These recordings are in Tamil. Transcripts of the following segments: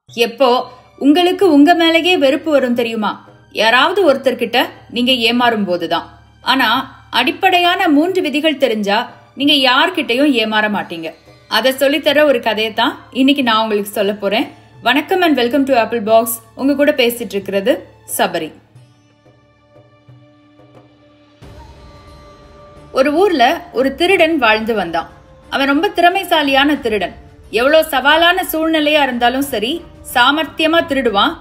எப்போ உங்களுக்கு உங்க மேலேயே வெறுப்பு வரும் தெரியுமா? யாராவது ஒருத்தர்கிட்ட நீங்க ஏமாறும் போதுதான். ஆனா அடிப்படையான 3 விதிகள் தெரிஞ்சா நீங்க யார்கிட்டயும் ஏமாற மாட்டீங்க. அதை சொல்லித்தர ஒரு கதையத்தான் இன்னைக்கு நான் உங்களுக்கு சொல்ல போறேன். வணக்கம் and welcome to apple box. உங்க கூட பேசிட்டு இருக்கிறது சபரி. ஒரு ஊர்ல ஒரு திருடன் வாழ்ந்து வந்தான். அவன் ரொம்ப திறமைசாலியான திருடன். எவ்வளவு சவாலான சூழ்நிலையா இருந்தாலும் சரி சாமர்த்தியமா திருடுவான்.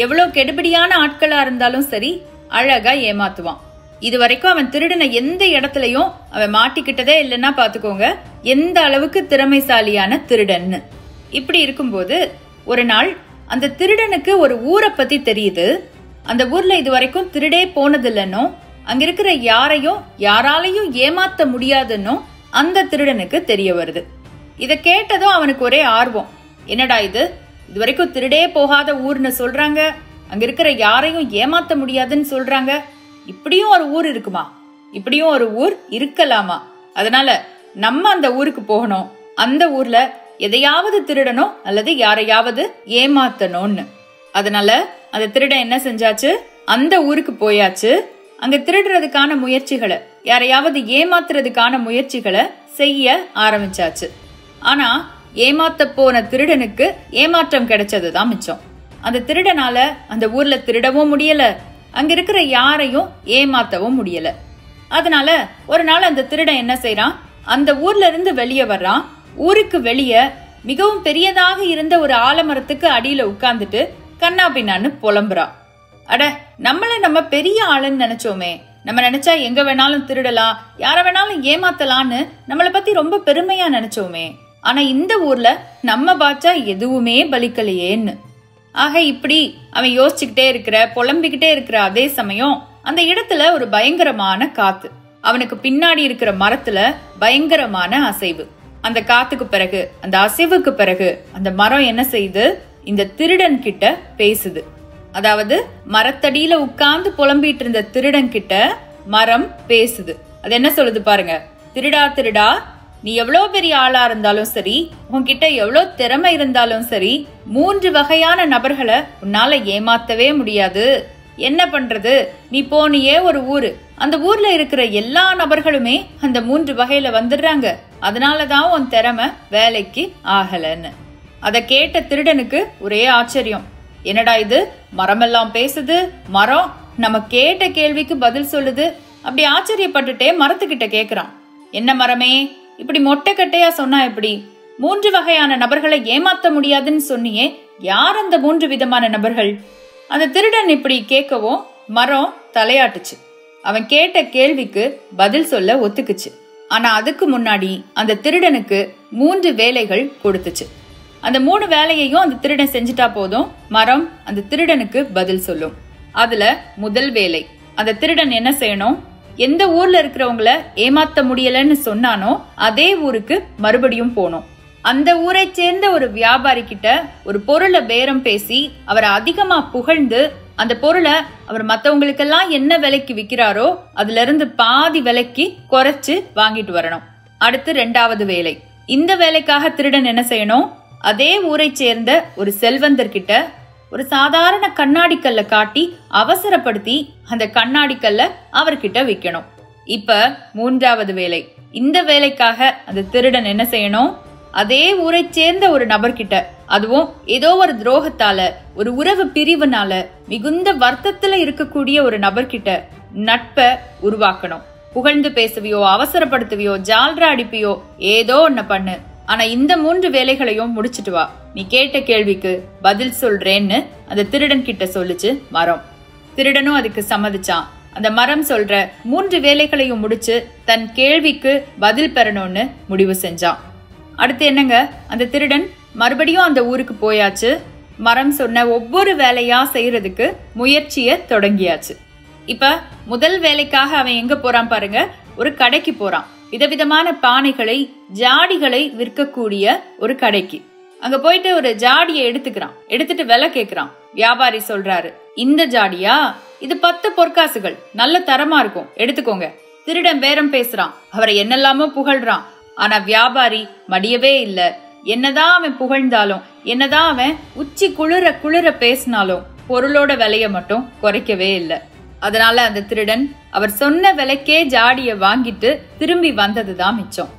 எவ்வளவு கெடுபிடியான ஆட்களா இருந்தாலும் சரி அழகா ஏமாத்துவான். இது வரைக்கும் அவன் திருடின எந்த இடத்துலயும் அவன் மாட்டிக்கிட்டதே இல்லைன்னா பாத்துக்கோங்க எந்த அளவுக்கு திறமைசாலியான திருடன்னு. இப்படி இருக்கும்போது ஒரு நாள் அந்த திருடனுக்கு ஒரு ஊரை பத்தி தெரியுது. அந்த ஊர்ல இது வரைக்கும் திருடே போனதில்லைன்னும் அங்க இருக்கிற யாராலையும் ஏமாத்த முடியாதுன்னும் அந்த திருடனுக்கு தெரிய வருது. இத கேட்டதும் அவனுக்கு ஒரே ஆர்வம். என்னடா இது வரைக்கும் திருடே போகாத ஊர்னு சொல்றாங்க, அங்க இருக்கிற யாரையும் ஏமாத்த முடியாதுன்னு சொல்றாங்க. இப்படியும் ஒரு ஊர் இருக்குமா? இப்படியும் ஒரு ஊர் இருக்கலாமா? அதனால நம்ம அந்த ஊருக்கு போகணும். அந்த ஊர்ல எதையாவது திருடணும் அல்லது யாரையாவது ஏமாத்தணும்னு. அதனால அந்த திருடன் என்ன செஞ்சாச்சு, அந்த ஊருக்கு போயாச்சு. அங்க திருடுறதுக்கான முயற்சிகளை, யாரையாவது ஏமாத்துறதுக்கான முயற்சிகளை செய்ய ஆரம்பிச்சாச்சு. ஆனா ஏமாத்த போன திருடனுக்கு ஏமாற்றம் கிடைச்சதுதான் மிச்சம். அந்த திருடனால அந்த ஊர்ல திருடவும் முடியல, அங்க இருக்கிற யாரையும் ஏமாத்தவும் முடியல. அதனால ஒரு நாள் அந்த திருடன் என்ன செய்யறான், அந்த ஊர்ல இருந்து வெளியே வர்றான். ஊருக்கு வெளியே மிகவும் பெரியதாக இருந்த ஒரு ஆலமரத்துக்கு அடியில உட்கார்ந்துட்டு கண்ணா பின்னான்னு புலம்புறான். அட, நம்ம பெரிய ஆளுன்னு நினைச்சோமே, நம்ம நினைச்சா எங்க வேணாலும் திருடலாம், யார வேணாலும் ஏமாத்தலான்னு நம்மளை பத்தி ரொம்ப பெருமையா நினைச்சோமே. ஆனா இந்த ஊர்ல நம்ம பாச்சா எதுவுமே பலிக்கலையேன்னு. ஆக இப்படி அவன் யோசிச்சுக்கிட்டே புலம்பிக்கிட்டே இருக்கிற அதே சமயம் அந்த இடத்துல ஒரு பயங்கரமான காத்து. அவனுக்கு பின்னாடி இருக்கிற மரத்துல பயங்கரமான அசைவு. அந்த காத்துக்கு பிறகு, அந்த அசைவுக்கு பிறகு அந்த மரம் என்ன செய்யுது, இந்த திருடன் கிட்ட பேசுது. அதாவது மரத்தடியில உட்கார்ந்து புலம்பிட்டு இருந்த திருடன் கிட்ட மரம் பேசுது. அது என்ன சொல்லுது பாருங்க. திருடா திருடா, நீ எவ்வளவு பெரிய ஆளா இருந்தாலும் சரி, உன்கிட்ட எவ்வளவு திறமை இருந்தாலும் சரி, 3 வகையான நபர்களை உன்னால ஏமாத்தவே முடியாது. என்ன பண்றது, நீ போனியே ஒரு ஊரு, அந்த ஊர்ல இருக்கிற எல்லா நபர்களுமே அந்த 3 வகையில வந்துடுறாங்க. அதனாலதான் உன் திறமை வேலைக்கு ஆகலன்னு. அத கேட்ட திருடனுக்கு ஒரே ஆச்சரியம். என்னடா இது, மரமெல்லாம் பேசுது, மரம் நம்ம கேட்ட கேள்விக்கு பதில் சொல்லுது. அப்படி ஆச்சரியப்பட்டுட்டே மரத்துக்கிட்ட கேக்குறான், என்ன மரமே, இப்படி மொட்டை கட்டையா சொன்னா எப்படி? 3 வகையான நபர்களை ஏமாத்த முடியாதுன்னு சொன்னியே, யார் அந்த 3 விதமான நபர்கள்? அந்த திருடன் இப்படி கேட்கவும் மரம் தலையாட்டுச்சு. அவன் கேட்ட கேள்விக்கு பதில் சொல்ல ஒத்துக்குச்சு. ஆனா அதுக்கு முன்னாடி அந்த திருடனுக்கு 3 வேலைகள் கொடுத்துச்சு. அந்த 3 வேலையையும் அந்த திருடன் செஞ்சுட்டா போதும், மரம் அந்த திருடனுக்கு பதில் சொல்லும். அதுல முதல் வேலை, அந்த திருடன் என்ன செய்யணும், எந்த ஊர்ல இருக்கிறவங்கள ஏமாத்த முடியலன்னு சொன்னானோ அதே ஊருக்கு மறுபடியும் போனோம். அந்த ஊரை சேர்ந்த ஒரு வியாபாரி கிட்ட ஒரு பொருளை பேரம் பேசி அவரை அதிகமா புகழ்ந்து அந்த பொருளை அவர் மத்தவங்களுக்கெல்லாம் என்ன விலைக்கு விற்கிறாரோ அதுல இருந்து பாதி விலைக்கு குறைச்சு வாங்கிட்டு வரணும். அடுத்து 2வது வேலை. இந்த வேலைக்காக திருடன் என்ன செய்யணும், அதே ஊரை சேர்ந்த ஒரு செல்வந்தர் கிட்ட ஒரு சாதாரண கண்ணாடி கல்ல காட்டி அவசரப்படுத்தி அந்த கண்ணாடி கல்ல அவர்கிட்ட விற்கணும். இப்ப 3வது வேலை. இந்த வேலைக்காக அந்த திருடன் என்ன செய்யணும், அதே ஊரை சேர்ந்த ஒரு நபர்கிட்ட, அதுவும் ஏதோ ஒரு துரோகத்தால, ஒரு உறவு பிரிவுனால மிகுந்த வருத்தத்துல இருக்கக்கூடிய ஒரு நபர்கிட்ட நட்பை உருவாக்கணும். புகழ்ந்து பேசுவியோ, அவசரப்படுத்துவியோ, ஜால்ரா அடிப்பியோ, ஏதோ ஒன்ன பண்ணு. ஆனா இந்த 3 வேலைகளையும் முடிச்சிட்டு வா, நீ கேட்ட கேள்விக்கு பதில் சொல்றேன்னு அந்த திருடன் கிட்ட சொல்லுச்சு மரம். திருடனும் அதுக்கு சம்மதிச்சான். அந்த மரம் சொல்ற 3 வேலைகளையும் முடிச்சு தன் கேள்விக்கு பதில் பெறணும்னு முடிவு செஞ்சான். அடுத்து என்னங்க, அந்த திருடன் மறுபடியும் அந்த ஊருக்கு போயாச்சு. மரம் சொன்ன ஒவ்வொரு வேலையா செய்யறதுக்கு முயற்சிய தொடங்கியாச்சு. இப்ப முதல் வேலைக்காக அவன் எங்க போறான் பாருங்க, ஒரு கடைக்கு போறான். விதவிதமான பானைகளை, ஜாடிகளை விற்கக்கூடிய ஒரு கடைக்கு. அங்க போயிட்டு ஒரு ஜாடியை எடுத்துட்டு விலை கேக்குறான். வியாபாரி சொல்றாரு, இந்த ஜாடியா, இது 10 பொற்காசுகள், நல்ல தரமா இருக்கும், எடுத்துக்கோங்க. திருடன் பேரம் பேசுறான், அவரை என்னெல்லாமோ புகழ்றான். ஆனா வியாபாரி மடியவே இல்ல. என்னதான் அவன் புகழ்ந்தாலும், என்னதான் அவன் உச்சி குளிர குளிர பேசினாலும் பொருளோட விலைய மட்டும் குறைக்கவே இல்லை. அதனால அந்த திருடன் அவர் சொன்ன விலைக்கே ஜாடிய வாங்கிட்டு திரும்பி வந்ததுதான் மிச்சம்.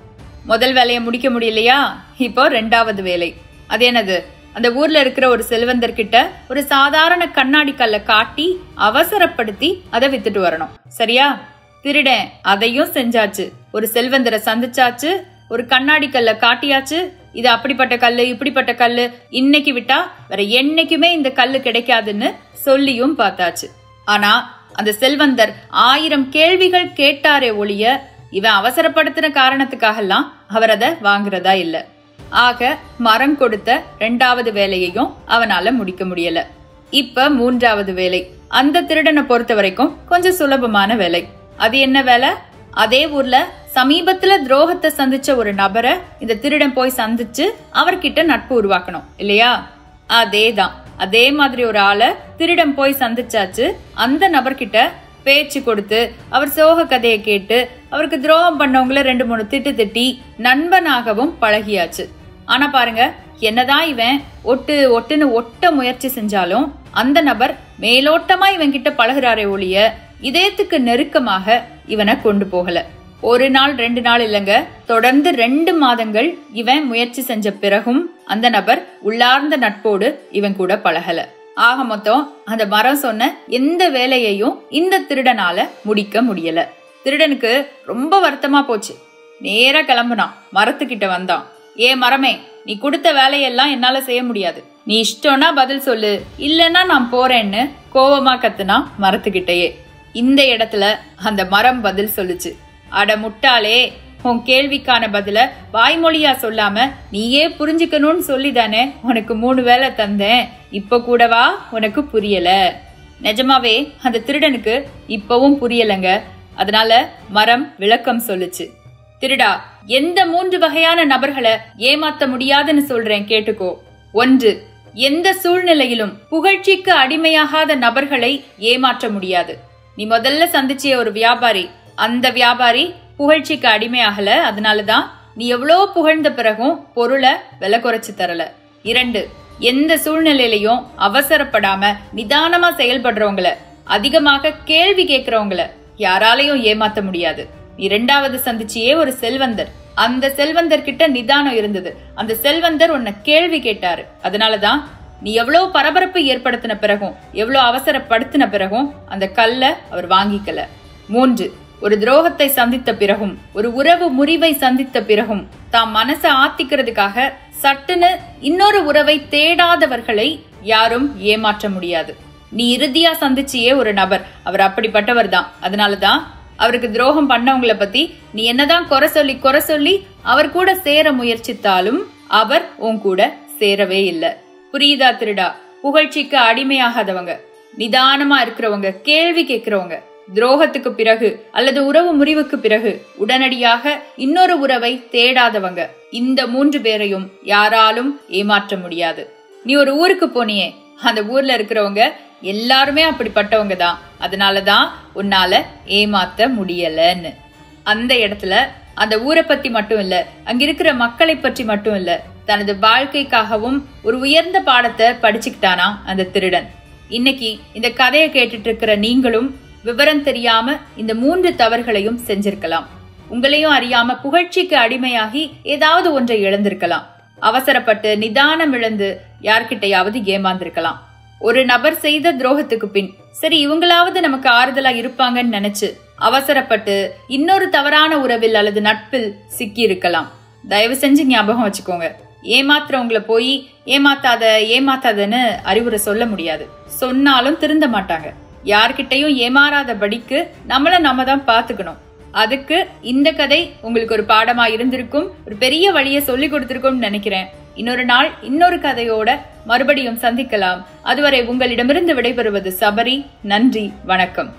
முதல் வேலையை முடிக்க முடியலையா? இப்போ ரெண்டாவது வேலை. அது என்னது? அந்த ஊர்ல இருக்கிற ஒரு செல்வந்தர் கிட்ட ஒரு சாதாரண கண்ணாடி கல்லை காட்டி அவசரப்படுத்தி அதை வித்துட்டு வரணும். சரியா? திருடன் அதையும் செஞ்சாச்சு. ஒரு செல்வந்தரை சந்திச்சாச்சு, ஒரு கண்ணாடி கல்லை காட்டியாச்சு. இது அப்படிப்பட்ட கல்லு, இப்படிப்பட்ட கல்லு, இன்னைக்கு விட்டா வேற என்னைக்குமே இந்த கல்லு கிடைக்காதுன்னு சொல்லியும் பார்த்தாச்சு. ஆனா அந்த செல்வந்தர் 1000 கேள்விகள் கேட்டாரே ஒழிய இவன் அவசரப்படுத்தின காரணத்துக்காக எல்லாம் அவர் அதை வாங்குறதா இல்ல. ஆக மரம் கொடுத்த ரெண்டாவது வேலையையும் அவனால முடிக்க முடியல. இப்ப மூன்றாவது வேலை அந்த திருடனை பொறுத்த வரைக்கும் கொஞ்சம் சுலபமான வேலை. அது என்ன வேலை? அதே ஊர்ல சமீபத்துல துரோகத்தை சந்திச்ச ஒரு நபரை இந்த திருடன் போய் சந்திச்சு அவர்கிட்ட நட்பு உருவாக்கணும் இல்லையா? அதேதான். அதே மாதிரி ஒரு ஆளை திருடன் போய் சந்திச்சாச்சு. அந்த நபர்கிட்ட பேச்சு கொடுத்து அவர் சோக கதையை கேட்டு அவருக்கு துரோகம் பண்ணவங்கள 2-3 திட்டு திட்டி நண்பனாகவும் பழகியாச்சு. ஆனா பாருங்க, என்னதான் இவன் ஒட்டுன்னு ஒட்ட முயற்சி செஞ்சாலும் அந்த நபர் மேலோட்டமா இவன் கிட்ட பழகுறாரே ஒழிய இதயத்துக்கு நெருக்கமாக இவனை கொண்டு போகல. 1 நாள் 2 நாள் இல்லங்க, தொடர்ந்து 2 மாதங்கள் இவன் முயற்சி செஞ்ச பிறகும் அந்த நபர் உள்ளார்ந்த நட்போடு இவன் கூட பழகல. ஆக மொத்தம் அந்த மரம் சொன்ன எந்த வேலையையும் இந்த திருடனால முடிக்க முடியல. திருடனுக்கு ரொம்ப வருத்தமா போச்சு. நேரா கிளம்புனான். மரத்துக்கிட்ட வந்தான். ஏ மரமே, நீ கொடுத்த வேலையெல்லாம் என்னால செய்ய முடியாது. நீ இஷ்டம்னா பதில் சொல்லு, இல்லன்னா நான் போறேன்னு கோவமா கத்துனா மரத்துக்கிட்டயே. இந்த இடத்துல அந்த மரம் பதில் சொல்லுச்சு. அட முட்டாளே, உன் கேள்விக்கான பதில வாய்மொழியா சொல்லாம நீயே புரிஞ்சுக்கணும்னு சொல்லிதானே உனக்கு 3 வேலை தந்தேன். இப்ப கூடவா உனக்கு புரியல? நிஜமாவே அந்த திருடனுக்கு இப்பவும் புரியலங்க. அதனால மரம் விளக்கம் சொல்லுச்சு. திருடா, எந்த 3 வகையான நபர்களை ஏமாத்த முடியாதுன்னு சொல்றேன் கேட்டுக்கோ. 1, எந்த சூழ்நிலையிலும் புகழ்ச்சிக்கு அடிமையாகாத நபர்களை ஏமாற்ற முடியாது. நீ முதல்ல சந்திச்சிய ஒரு வியாபாரி, அந்த வியாபாரி புகழ்ச்சிக்கு அடிமையாகல. அதனாலதான் நீ எவ்வளோ புகழ்ந்த பிறகும் பொருளை விலை குறைச்சு தரல. 2, எந்த சூழ்நிலையிலையும் அவசரப்படாம நிதானமா செயல்படுறவங்கள, அதிகமாக கேள்வி கேட்கிறவங்கள யாராலையும் ஏமாத்த முடியாது. நீ 2வது சந்திச்சியே ஒரு செல்வந்தர், அந்த செல்வந்தர் கிட்ட நிதானம் இருந்தது. அந்த செல்வந்தர் உன்னை கேள்வி கேட்டாரு. அதனாலதான் நீ எவ்வளவு பரபரப்பு ஏற்படுத்தின பிறகும், எவ்வளவு அவசரப்படுத்தின பிறகும் அந்த கல்லை அவர் வாங்கிக்கல. 3, ஒரு துரோகத்தை சந்தித்த பிறகும், ஒரு உறவு முறிவை சந்தித்த பிறகும் தாம் மனசை ஆத்திக்கிறதுக்காக சட்டுன்னு இன்னொரு உறவை தேடாதவர்களை யாரும் ஏமாற்ற முடியாது. நீ இறுதியா சந்திச்சியே ஒரு நபர், அவர் அப்படிப்பட்டவர் தான். அதனாலதான் அவருக்கு துரோகம் பண்ணவங்களை பத்தி நீ என்னதான் குறை சொல்லி அவர் கூட சேர முயற்சித்தாலும் அவர் உன் கூட சேரவே இல்லை. புரியுதா திருடா? புகழ்ச்சிக்கு அடிமையாகாதவங்க, நிதானமா இருக்கிறவங்க, கேள்வி கேட்கிறவங்க, துரோகத்துக்கு பிறகு அல்லது உறவு முறிவுக்கு பிறகு உடனடியாக இன்னொரு உறவை தேடாதவங்க, இந்த 3 பேரையும் யாராலும் ஏமாற்ற முடியாது. நீ ஒரு ஊருக்கு போனியே, அந்த ஊர்ல இருக்கிறவங்க எல்லாருமே அப்படிப்பட்டவங்க தான். அதனாலதான் உன்னால ஏமாத்த முடியலன்னு. அந்த இடத்துல அந்த ஊரை பத்தி மட்டும் இல்ல, அங்க இருக்கிற மக்களை பற்றி மட்டும் இல்ல, தனது வாழ்க்கைக்காகவும் ஒரு உயர்ந்த பாடத்தை படிச்சுக்கிட்டானா அந்த திருடன். இன்னைக்கு இந்த கதையை கேட்டுட்டு இருக்கிற நீங்களும் விவரம் தெரியாம இந்த 3 தவறுகளையும் செஞ்சிருக்கலாம். உங்களையும் அறியாம புகழ்ச்சிக்கு அடிமையாகி ஏதாவது ஒன்றை இழந்திருக்கலாம். அவசரப்பட்டு நிதானம் இழந்து யார்கிட்டையாவது ஏமாந்திருக்கலாம். ஒரு நபர் செய்த துரோகத்துக்கு பின் சரி இவங்களாவது நமக்கு ஆறுதலா இருப்பாங்கன்னு நினைச்சு அவசரப்பட்டு இன்னொரு தவறான உறவில் அல்லது நட்பில் சிக்கி இருக்கலாம். தயவு செஞ்சு ஞாபகம் வச்சுக்கோங்க, ஏமாத்துறவங்கள போய் ஏமாத்தாதன்னு அறிவுரை சொல்ல முடியாது. சொன்னாலும் திருந்த மாட்டாங்க. யார்கிட்டையும் ஏமாறாதபடிக்கு நம்ம தான் பாத்துக்கணும். அதுக்கு இந்த கதை உங்களுக்கு ஒரு பாடமா இருந்திருக்கும், ஒரு பெரிய வழியை சொல்லி கொடுத்திருக்கும்னு நினைக்கிறேன். இன்னொரு நாள் இன்னொரு கதையோட மறுபடியும் சந்திக்கலாம். அதுவரை உங்களிடமிருந்து விடைபெறுவது சபரி. நன்றி, வணக்கம்.